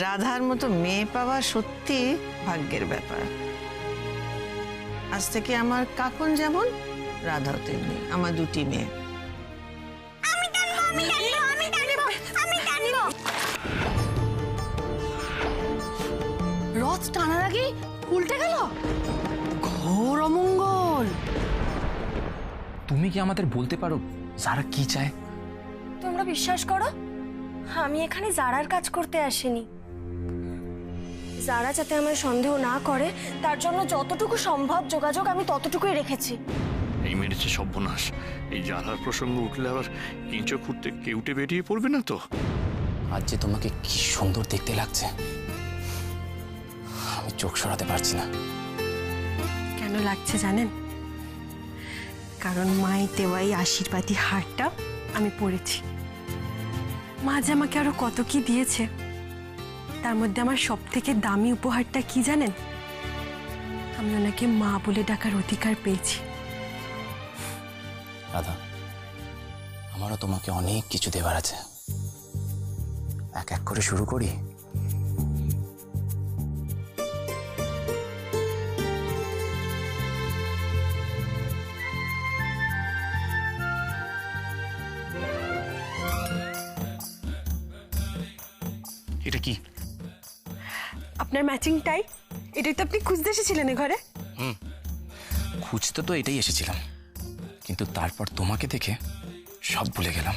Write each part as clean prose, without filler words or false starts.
রাধার মতো মেয়ে পাওয়া সত্যি ভাগ্যের ব্যাপার। আজ থেকে আমার কাকুন যেমন, রাধাও তেমনি, আমার দুটি মেয়ে। রথ টানার আগে উল্টে গেল, ঘোর অমঙ্গল। তুমি কি আমাদের বলতে পারো যারা কি চায়? তোমরা বিশ্বাস করো, আমি এখানে জারার কাজ করতে আসিনি। যারা যাতে আমার সন্দেহ না করে তার জন্য যতটুকু সম্ভব যোগাযোগ আমি ততটুকুই রেখেছি। এই মেরেছে সর্বনাশ। এই জ্বালার প্রসঙ্গ উঠলে আবার কেঁচো খুঁড়তে কেউটে বেরিয়ে পড়বে না তো? আজ যে তোমাকে কি সুন্দর দেখতে লাগছে, আমি চোখ সরাতে পারছি না। কেন লাগছে জানেন? কারণ মাই দেওয়া এই আশীর্বাদী হারটা আমি পরেছি। মা যে আমাকে আরো কত কি দিয়েছে, তার মধ্যে আমার সব থেকে দামি উপহারটা কি জানেন? আমি ওনাকে মা বলে ডাকার অধিকার পেয়েছি। রাধা, আমারও তোমাকে অনেক কিছু দেবার আছে। এক এক করে শুরু করি। এটা কি? আপনার ম্যাচিং টাই। এটাই তো আপনি খুঁজতে এসেছিলেন ঘরে। খুঁজতে তো এটাই এসেছিলাম, কিন্তু তারপর তোমাকে দেখে সব ভুলে গেলাম।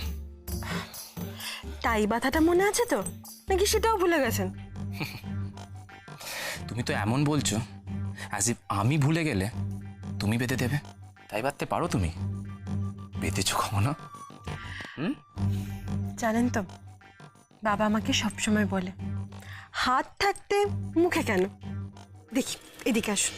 টাই বাঁধাটা মনে আছে তো, নাকি সেটাও ভুলে গেছেন? তুমি তো এমন বলছো অ্যাজ ইফ আমি ভুলে গেলে তুমি বেঁধে দেবে। তাই বাঁধতে পারো তুমি? বেঁধেছো কখনো? জানেন তো, বাবা আমাকে সবসময় বলে হাত থাকতে মুখে কেন। দেখি, এদিকে আসুন।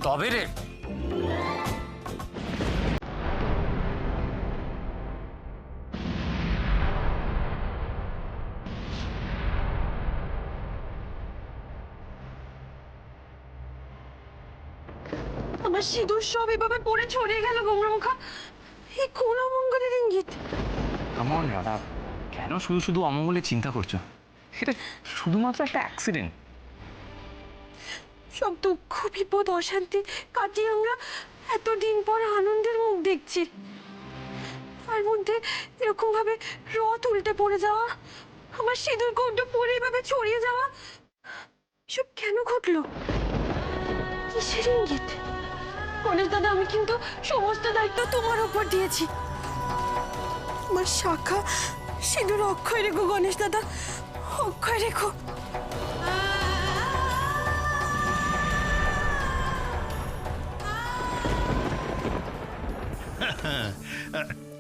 তবে রে, আমার সিঁদুর সব এভাবে পড়ে ছড়িয়ে গেল গঙ্গামুখা। এই কোন অমঙ্গলের ইঙ্গিত? কেমন রাধা, কেন শুধু শুধু অমঙ্গলের চিন্তা করছো? সেটা শুধুমাত্র একটা অ্যাক্সিডেন্ট। সব দুঃখ বিপদ অশান্তি কাটিয়ে আমরা এতদিন পর আনন্দের মুখ দেখছি। তার মধ্যে এরকম ভাবে রথ উল্টে পড়ে যাওয়া, আমার সিঁদুর কৌটো পড়ে এভাবে ছড়িয়ে যাওয়া, সব কেন ঘটলো? কিসের ইঙ্গিত? গণেশ দাদা, আমি কিন্তু সমস্ত দায়িত্ব তোমার উপর দিয়েছি। আমার শাখা সিঁদুর অক্ষয় রেখো গণেশ দাদা, অক্ষয় রেখো।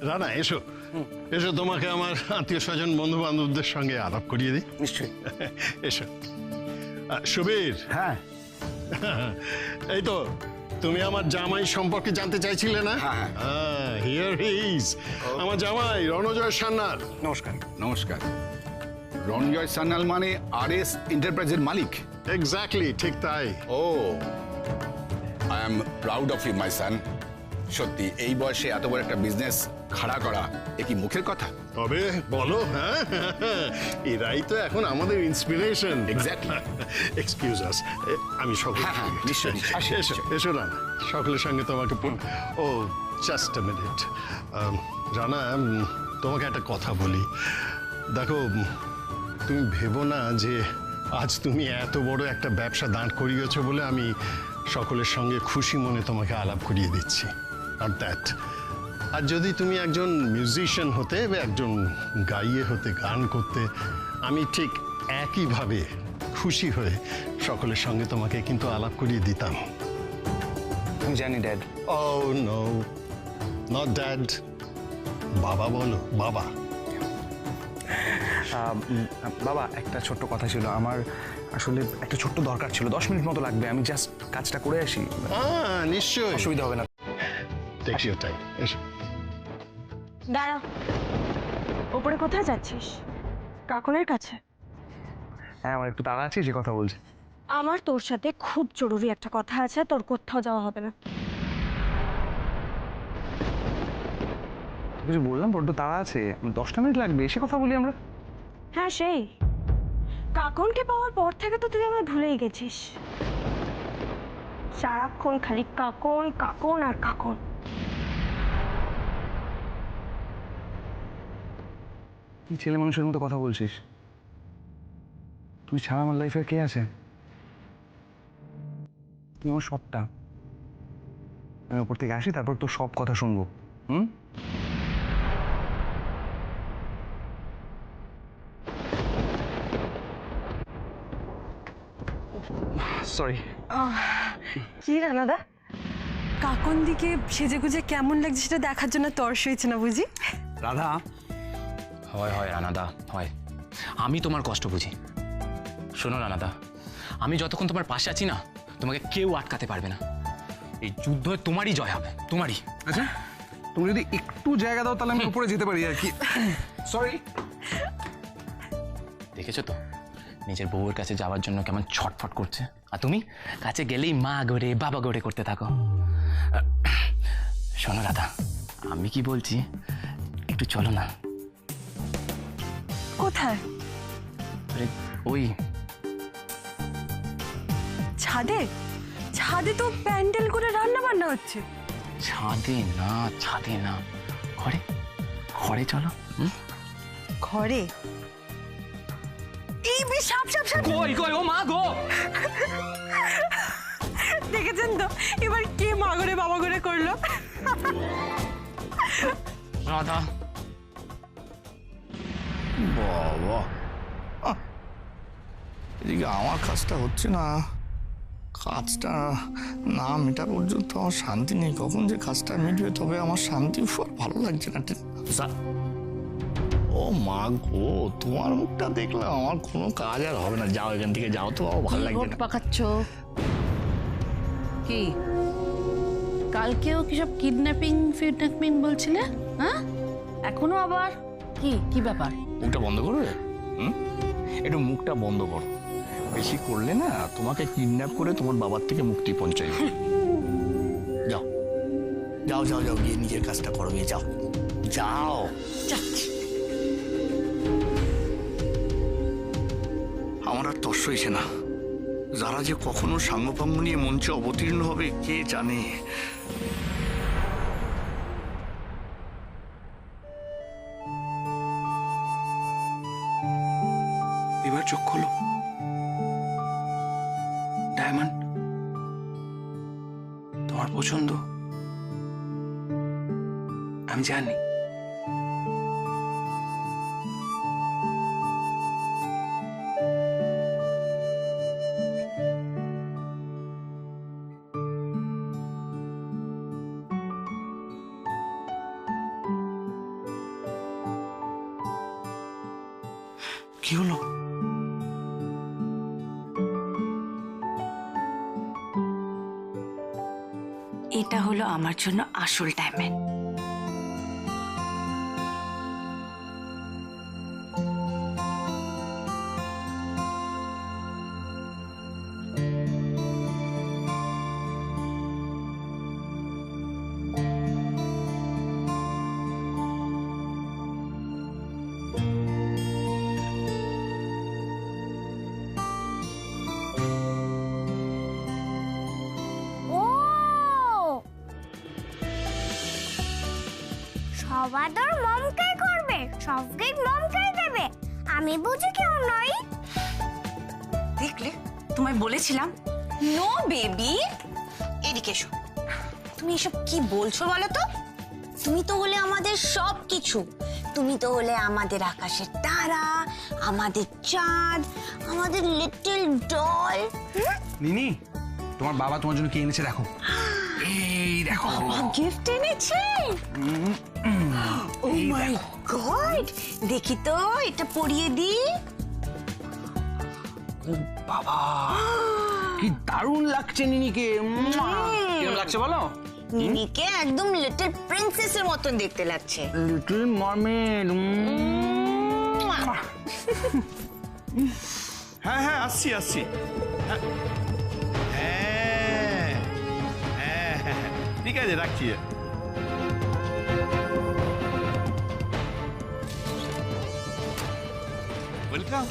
রানা, এসো এসো, তোমাকে আমার আত্মীয় স্বজন বন্ধু বান্ধবদের সঙ্গে আলাপ করিয়ে দিই। নিশ্চয়ই। এসো। সুবীর। হ্যাঁ। এই তো, তুমি আমার জামাই সম্পর্কে জানতে চাইছিলে না? হিয়ার হি ইজ, আমার জামাই রণজয় সান্যাল। নমস্কার। নমস্কার। রণজয় সান্যাল মানে আরএস এন্টারপ্রাইজের মালিক? এক্স্যাক্টলি, ঠিক তাই। ও, I am proud of you my son. সত্যি এই বয়সে এত বড় একটা বিজনেস খাড়া করা এ কি মুখের কথা? তবে বলো, হ্যাঁ, এরাই তো এখন আমাদের ইন্সপিরেশন। এক্স্যাক্টলি। এক্সকিউজ আস, আমি সকল। হ্যাঁ, নিশ্চয়ই। এসো এসো রানা, সকলের সঙ্গে তোমাকে ও জাস্ট আ মিনিট। রানা, তোমাকে একটা কথা বলি। দেখো, তুমি ভেবো না যে আজ তুমি এত বড় একটা ব্যবসা দাঁড় করিয়েছো বলে আমি সকলের সঙ্গে খুশি মনে তোমাকে আলাপ করিয়ে দিচ্ছি। Not that. আর যদি তুমি একজন মিউজিশিয়ান হতে বা একজন গাইয়ে হতে, গান করতে, আমি ঠিক একইভাবে খুশি হয়ে সকলের সঙ্গে তোমাকে কিন্তু আলাপ করিয়ে দিতাম। আমি জানি dad. Oh no, not dad, বাবা বলো, বাবা। বাবা, একটা ছোট্ট কথা ছিল। আমার আসলে একটা ছোট্ট দরকার ছিল, 10 মিনিট মতো লাগবে। আমি জাস্ট কাজটা করে আসি। হ্যাঁ নিশ্চয়ই, অসুবিধা হবে না? Take your time. এসো। দাঁড়া, ওপরে কোথায় যাচ্ছিস? কাকনের কাছে? হ্যাঁ, আমার একটু তাড়া আছে, সে কথা বলছি। আমার তোর সাথে খুব জরুরি একটা কথা আছে, তোর কোথাও যাওয়া হবে না। কিছু বললাম, বড্ড তাড়া আছে, 10টা মিনিট লাগবে, এসে কথা বলি আমরা। হ্যাঁ সেই কাকনকে পাওয়ার পর থেকে তো তুই আমায় ভুলেই গেছিস। সারাক্ষণ খালি কাকন কাকন আর কাকন। কি ছেলে মানুষের মতো কথা বলছিস? তুই ছাড়া আমার লাইফে কে আছে? তুই আমার সবটা। আমি ওপর থেকে আসি, তারপর তোর সব কথা শুনবো। সরি। কি রানাদা, কাকন দিকে সেজে গুজে কেমন লাগছে সেটা দেখার জন্য তর্স হয়েছে না বুঝি? রাধা, হয় হয় রানাদা, হয়। আমি তোমার কষ্ট বুঝি। শোনো রানাদা, আমি যতক্ষণ তোমার পাশে আছি না, তোমাকে কেউ আটকাতে পারবে না। এই যুদ্ধ তোমারই জয় হবে, তোমারই। আচ্ছা, তুমি যদি একটু জায়গা দাও তাহলে আমি উপরে যেতে পারি আর কি। সরি। দেখেছো তো নিজের বউয়ের কাছে যাওয়ার জন্য কেমন ছটফট করছে, আর তুমি কাছে গেলেই মা গড়ে বাবা গড়ে করতে থাকো। শোনো রাধা, আমি কি বলছি, একটু চলো না। কোথায়? আরে ওই ছাদে? ছাদে তো প্যান্ডেল করে রান্না বান্না হচ্ছে। ছাদে না, ছাদে না, ঘরে, ঘরে চলো। ঘরে? এই বেশ, সাপ সাপ সাপ। কই কই, ও মা গো! দেখেছেন তো এবার কে মা করে বাবা করে করলো? রাধা, বাবা, এদিকে আমার কাজটা হচ্ছে না, কাজটা না মেটা পর্যন্ত আমার শান্তি নেই। কখন যে কাজটা মিটবে তবে আমার শান্তি, ভালো লাগছে না। ও মা গো, তোমার মুখটা দেখলাম আমার কোনো কাজ আর হবে না। যাও এখান থেকে, যাও তো, ভালো লাগছে না। পাকাচ্ছ কি? কালকেও কি সব কিডন্যাপিং বলছিলে? হ্যাঁ, এখনো আবার কি কি ব্যাপার? মুখটা বন্ধ করবে? একটু মুখটা বন্ধ করো। বেশি করলে না তোমাকে কিডন্যাপ করে তোমার বাবার থেকে মুক্তিপণ চাইবে। যাও যাও যাও যাও, গিয়ে নিজের কাজটা করো, গিয়ে যাও যাও। আমার আর তর্স হয়েছে না। যারা যে কখনো সাঙ্গপাঙ্গ নিয়ে মঞ্চে অবতীর্ণ হবে কে জানে। এবার চোখ খোলো। ডায়মন্ড তোমার পছন্দ, আমি জানি। কি হলো? এটা হলো আমার জন্য আসল ডায়মন্ড। সবার দর মমকে করবে, সব গিফট মমকে দেবে, আমি বুঝি কেউ নই। দেখলে, তোমায় বলেছিলাম। নো বেবি, এদিকে এসো। তুমি এসব কি বলছো বলো তো? তুমি তো হলে আমাদের সব কিছু। তুমি তো হলে আমাদের আকাশের তারা, আমাদের চাঁদ, আমাদের লিটল ডল। নিনি, তোমার বাবা তোমার জন্য কি এনেছে দেখো। এই দেখো, গিফট এনেছে। ও মাই গড, দেখি তো, এটা পরিয়ে দি। ও বাবা, কি দারুণ লাগছে নিনিকে। কেমন লাগছে বলো? নিনিকে একদম লিটল প্রিন্সেসের মতন দেখতে লাগছে। Little mermaid. হ্যাঁ হ্যাঁ, আসছি আসছি। হ্যাঁ হ্যাঁ হ্যাঁ, ঠিক আছে, রাখছি। ওয়েলকাম।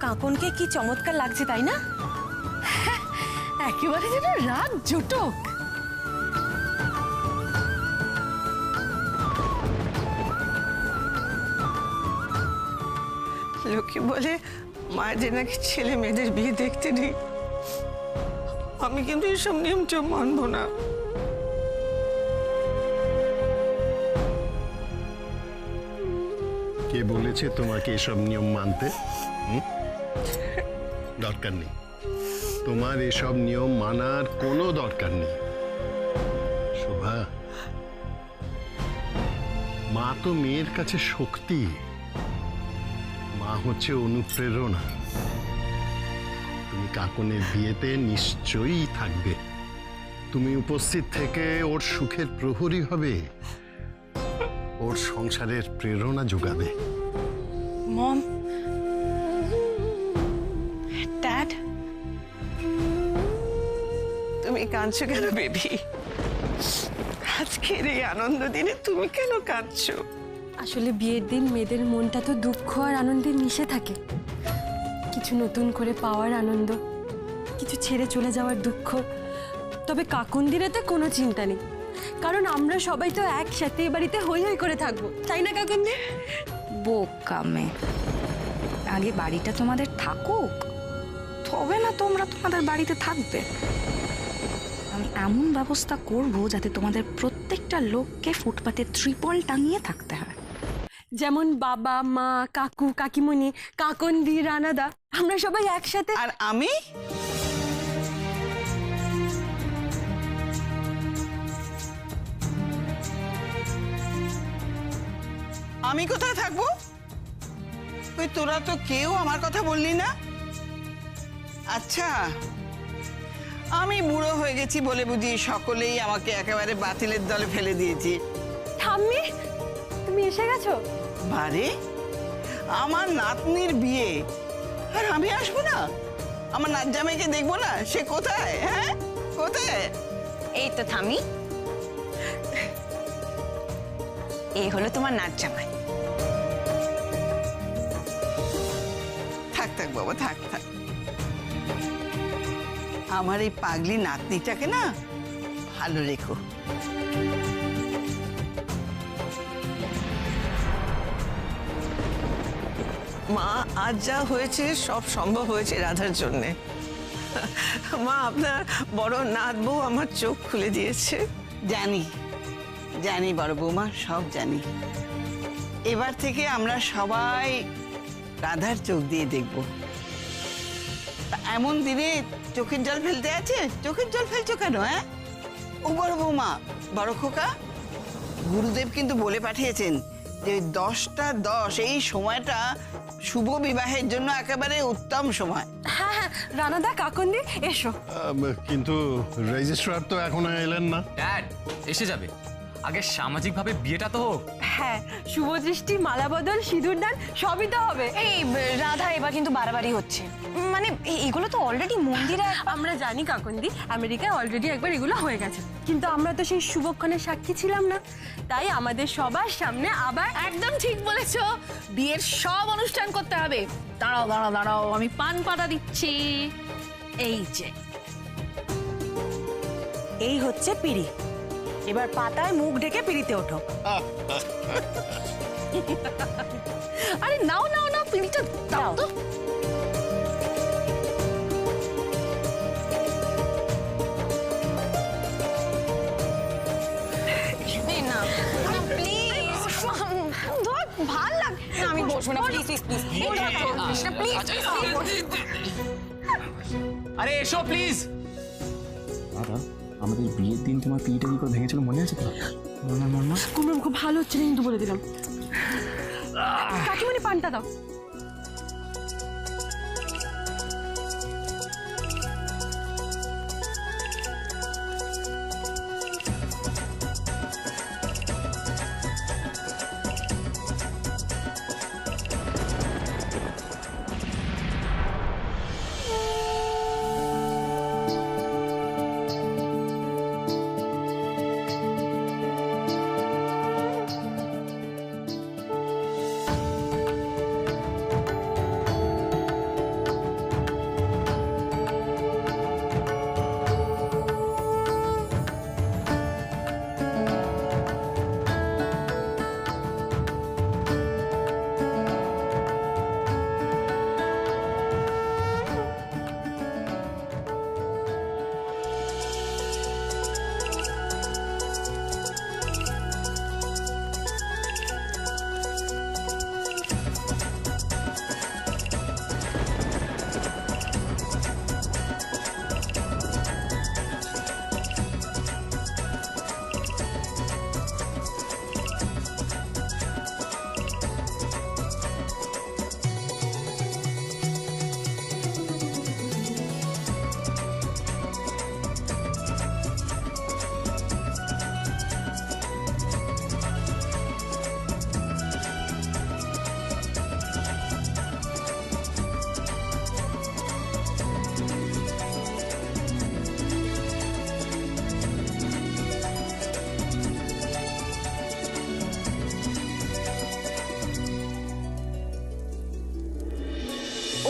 কাকনকে কি চমৎকার লাগছে, তাই না? একেবারে যেন রাত জুটক। লোকে বলে মায়েদের নাকি ছেলে মেয়েদের বিয়ে দেখতে নেই। আমি কিন্তু এসব নিয়ম টিয়ম মানবো না। কে বলেছে তোমাকে এসব নিয়ম মানতে? দরকার নেই, তোমার এসব নিয়ম মানার কোনো দরকার নেই। শোভা, মা তো মেয়ের কাছে শক্তি, মা হচ্ছে অনুপ্রেরণা। তুমি কাকনের বিয়েতে নিশ্চয়ই থাকবে, তুমি উপস্থিত থেকে ওর সুখের প্রহরী হবে, ওর সংসারের প্রেরণা যোগাবে। মম, ড্যাড, তুমি কাঁদছো কেন বেবি? আজকের এই আনন্দ দিনে তুমি কেন কাঁদছো? আসলে বিয়ের দিন মেয়েদের মনটা তো দুঃখ আর আনন্দে মিশে থাকে। কিছু নতুন করে পাওয়ার আনন্দ, কিছু ছেড়ে চলে যাওয়ার দুঃখ। তবে কাকন দিনেতে কোনো চিন্তা নেই, কারণ আমরা সবাই তো একসাথে এই বাড়িতে হই হই করে থাকবো, তাই না কাকন দি? বোকা মেয়ে, আগে বাড়িটা তোমাদের থাকুক, তবে না তোমরা তোমাদের বাড়িতে থাকবে। আমি এমন ব্যবস্থা করব যাতে তোমাদের প্রত্যেকটা লোককে ফুটপাতে ত্রিপল টাঙিয়ে থাকতে হয়। যেমন বাবা, মা, কাকু, কাকিমণি, কাকন দি, রানাদা, আমরা সবাই একসাথে। আর আমি? আমি কোথায় থাকবো? ওই তোরা তো কেউ আমার কথা বললি না। আচ্ছা, আমি বুড়ো হয়ে গেছি বলে বুঝি সকলেই আমাকে একেবারে বাতিলের দলে ফেলে দিয়েছি। ঠাম্মি, তুমি এসে গেছো? বারে, আমার নাতনির বিয়ে আর আমি আসবো না? আমার নাত জামাইকে দেখবো না? সে কোথায়? হ্যাঁ, কোথায়? এই তো থামি, এই হলো তোমার নাচ জামাই। থাক থাক বাবা, থাক থাক। আমার এই পাগলি নাতনিটাকে না ভালো রেখো। মা আজ যা হয়েছে সব সম্ভব হয়েছে রাধার জন্যে। মা আপনার বড় নাত বউ আমার চোখ খুলে দিয়েছে। জানি জানি বড় বৌমা, সব জানি। এবার থেকে আমরা সবাই রাধার চোখ দিয়ে দেখব। তা এমন দিনে চোখের জল ফেলতে আছে? চোখের জল ফেলছো কেন? হ্যাঁ ও বড় বৌমা, বড় খোকা, গুরুদেব কিন্তু বলে পাঠিয়েছেন যে 10টা 10 এই সময়টা শুভ বিবাহের জন্য একেবারে উত্তম সময়। হ্যাঁ হ্যাঁ, রানাদা, কাকন্দি, এসো। কিন্তু রেজিস্ট্রার তো এখনো এলেন না। ড্যাড এসে যাবে, আগে সামাজিকভাবে বিয়েটা তো হোক। হ্যাঁ, শুভ দৃষ্টি, মালা বদল, সিঁদুর দান সবই তো হবে। এই রাধা এবার কিন্তু বাড়াবাড়ি হচ্ছে। মানে এগুলো তো অলরেডি মন্দিরে আমরা জানি কাকন্দি, আমেরিকায় অলরেডি একবার এগুলো হয়ে গেছে, কিন্তু আমরা তো সেই শুভক্ষণের সাক্ষী ছিলাম না, তাই আমাদের সবার সামনে আবার। একদম ঠিক বলেছো, বিয়ের সব অনুষ্ঠান করতে হবে। দাঁড়াও দাঁড়াও দাঁড়াও, আমি পান পাতা দিচ্ছি। এই যে, এই হচ্ছে পিড়ি। এবার পাতায় মুখ ঢেকে পিড়িতে ওঠো। আরে নাও নাও নাও, পিড়িটা দাও তো। ভাল লাগে না, আমি বসবো না, প্লিজ প্লিজ প্লিজ আরে এসো প্লিজ। দাদা, আমাদের বিয়ের দিন তোমার পিঠটা কি করে ভেঙেছিল মনে আছে তো? কুমড়ো খুব ভালো হচ্ছে না কিন্তু, বলে দিলাম। কাকিমণি, পানটা দাও।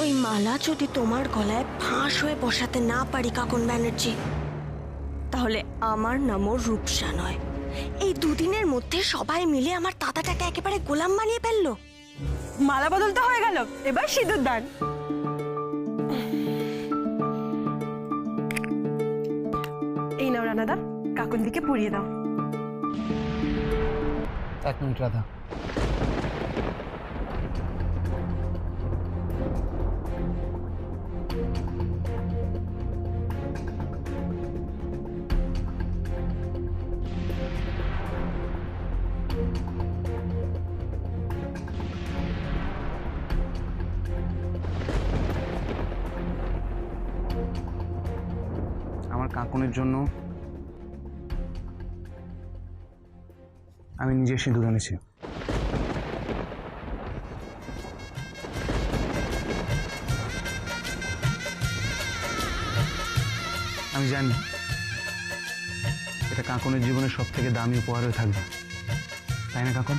ওই মালা যদি তোমার গলায় ফাঁস হয়ে বসাতে না পারি কাকন ব্যানার্জি, তাহলে আমার নামও রূপসা নয়। এই দুদিনের মধ্যে সবাই মিলে আমার দাদাটাকে একেবারে গোলাম বানিয়ে ফেললো। মালা বদল তো হয়ে গেল, এবার সিঁদুর দান। এই নাও রানাদা, কাকন্দিকে পরিয়ে দাও। 1 মিনিট রাধা। আমার কাকুনের জন্য আমি নিজে সিঁদুর এনেছি। আমি জানি এটা কাকুনের জীবনের সব থেকে দামি উপহার হয়ে থাকবে, তাই না কাকুন?